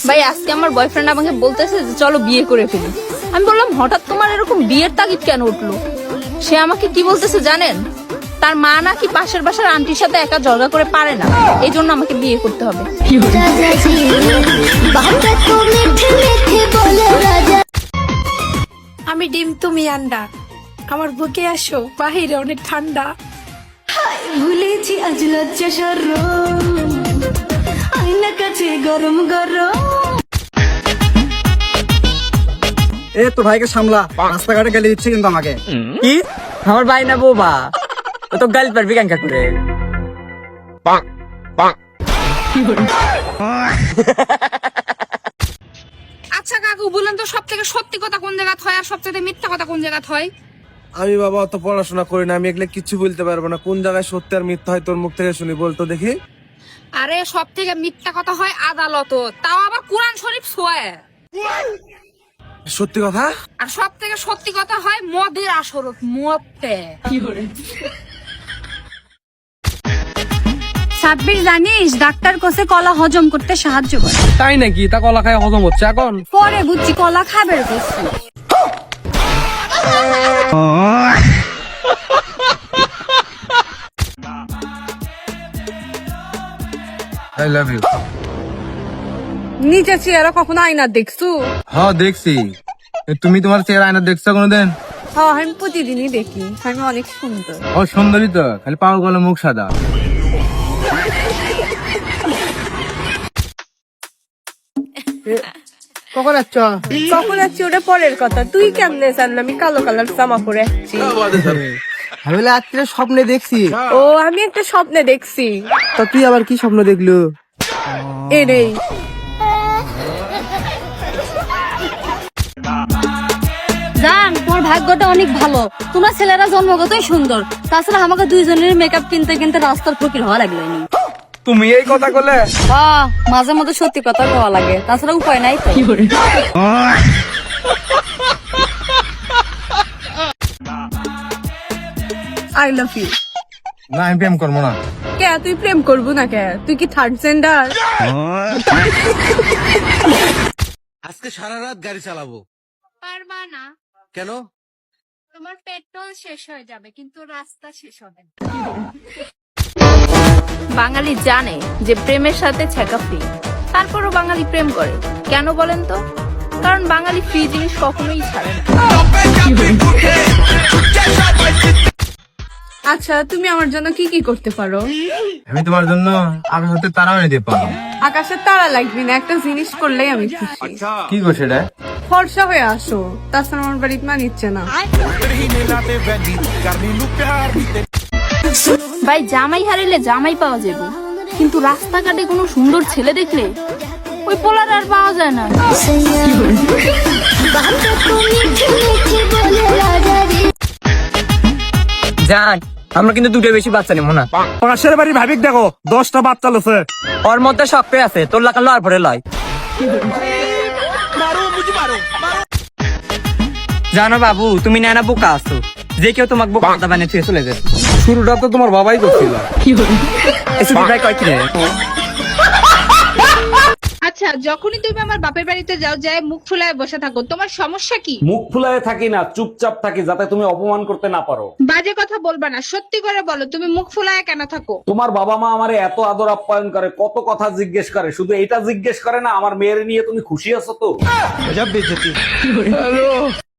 ভাই আজকে আমার বয়ফ্রেন্ড আমাকে বলতেছে যে চলো বিয়ে করে ফেলি। আমি বললাম হঠাৎ তোমার এরকম বিয়ের তাগিদ কেন উঠলো? সে আমাকে কি বলতেছে জানেন? তার মা নাকি পাশের বাসার আন্টির সাথে একা ঝগড়া করে পারে না, এই জন্য আমাকে বিয়ে করতে হবে। আমি ডিম, তুমি আন্ডা, আমার বুকে আসো, বাহিরে অনেক ঠান্ডা। ভুলেছি আজ লজ্জা শরম, আয়না কাছে গরম গরম। এ তো ভাইকে সামলা, রাস্তাঘাটে গালি দিচ্ছে কিন্তু আমাকে। কি আমার ভাই না বৌবা? ও তো গাল পারবি কেঙ্কা করে। আচ্ছা কাকু বলেন তো, সব থেকে সত্যি কথা কোন জায়গাত হয় আর সবচেয়ে মিথ্যা কথা কোন জায়গাত হয়? আমি বাবা অত পড়াশোনা করি না, আমি এগুলো কিচ্ছু বলতে পারবো না। কোন জায়গায় সত্যি আর মিথ্যা হয় তোর মুখ থেকে শুনি, বলতো দেখি। আরে সব থেকে মিথ্যা কথা হয় আদালত, তাও আবার কোরআন শরীফ ছোঁয়া। সত্যি কথা? আর সব থেকে সত্যি কথা হয় মদের আসরত, মদতে। সাব্বির জানিস, ডাক্তার কোসে কলা হজম করতে সাহায্য করে। তাই নাকি? তা কলা খায় হজম হচ্ছে এখন? পরে বুঝছি কলা খাবে কোসে। I love you. নিচে চেহারা কখনো আয়না দেখছো? হ্যাঁ দেখছি। তুমি তোমার চেহারা আয়না দেখছো কোনোদিন? হ্যাঁ, আমি প্রতিদিনই দেখি, আমি অনেক সুন্দর। ও সুন্দরী তো, খালি পাও গলা মুখ সাদা। কখন যাচ্ছ? কখন যাচ্ছি ওটা পরের কথা, তুই কেমনে জানলি আমি কালো কালার জামা পরে আসছি? আমি রাত্রে স্বপ্নে দেখছি। ও, আমি একটা স্বপ্নে দেখছি। তা তুই আবার কি স্বপ্ন দেখলু? এ নেই জান, তোমার ভাগ্যটা অনেক ভালো, তোমার ছেলেরা জন্মগতই সুন্দর। তাছাড়া আমাকে দুইজনের মেকআপ কিনতে কিনতে রাস্তার ফকির হওয়া লাগলেনি। তুমি এই কথা বলে? মাঝে মধ্যে সত্যি কথা হওয়া লাগে, তাছাড়া উপায় নাই তো। I love you. না আমি প্রেম করবো না। কে তুই প্রেম করবো না? কে তুই কি থার্ড জেন্ডার? আজকে সারা রাত গাড়ি চালাবো। পারবা না, কেন? তোমার পেট্রোল শেষ হয়ে যাবে কিন্তু রাস্তা শেষ হবে না। বাঙালি জানে যে প্রেমের সাথে ছেঁকা ফ্রি, তারপরও বাঙালি প্রেম করে কেন বলেন তো? কারণ বাঙালি ফ্রি জিনিস কখনোই ছাড়ে না। আচ্ছা, তুমি আমার জন্য কি কি করতে পারো? আমি তোমার জন্য আকাশ হতে তারাও এনে দিতে পারো। আকাশের তারা লাগবে না, একটা জিনিস করলেই আমি খুশি। কি করছে এটা? ফর্সা হয়ে আসো, তাছাড়া আমার বাড়িতে মানিচ্ছে না। ভাই জামাই হারাইলে জামাই পাওয়া যাবে, কিন্তু রাস্তাঘাটে কোনো সুন্দর ছেলে দেখলে ওই পোলার আর পাওয়া যায় না। জান, আমরা কিন্তু দুটো বেশি বাচ্চা নিবো না। পাশের বাড়ি ভাবিক দেখো, 10টা বাচ্চা লোছে। ওর মধ্যে শক্তি আছে, তোর লাগান লওয়ার পরে লয়। জানো বাবু, তুমি না বোকা আছো, যে কেউ তোমাকে বোকা বানিয়ে ছুঁয়ে চলে যাবে। শুরুটা তো তোমার বাবাই করছিল। আচ্ছা, যখনই তুমি আমার বাপের বাড়িতে যাও, যায় মুখ ফুলায় বসে থাকো, তোমার সমস্যা কি? মুখ ফুলায় থাকি না, চুপচাপ থাকি, যাতে তুমি অপমান করতে না পারো। বাজে কথা বলবা না, সত্যি করে বলো তুমি মুখ ফুলায় কেন থাকো? তোমার বাবা মা আমারে এত আদর আপ্যায়ন করে, কত কথা জিজ্ঞেস করে, শুধু এটা জিজ্ঞেস করে না আমার মেয়ের নিয়ে তুমি খুশি আছো তো?